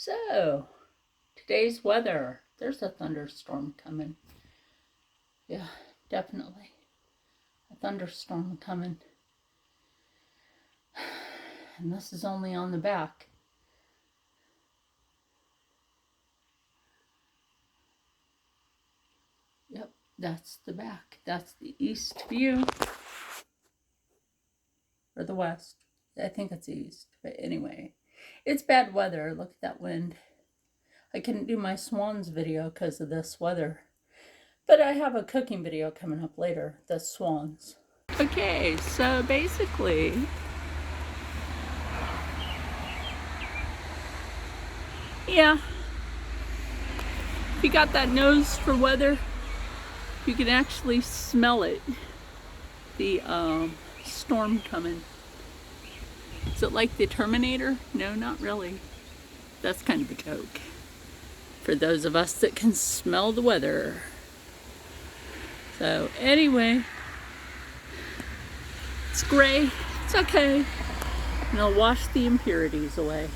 So, today's weather. There's a thunderstorm coming. Yeah, definitely. A thunderstorm coming. And this is only on the back. Yep, that's the back. That's the east view. Or the west. I think it's east. But anyway, it's bad weather. Look at that wind. I couldn't do my swans video because of this weather. But I have a cooking video coming up later, the swans. Okay, so basically, yeah, if you got that nose for weather, you can actually smell it. The storm coming. Is it like the Terminator? No, not really. That's kind of a joke. For those of us that can smell the weather. So anyway, it's gray. It's okay. And I'll wash the impurities away.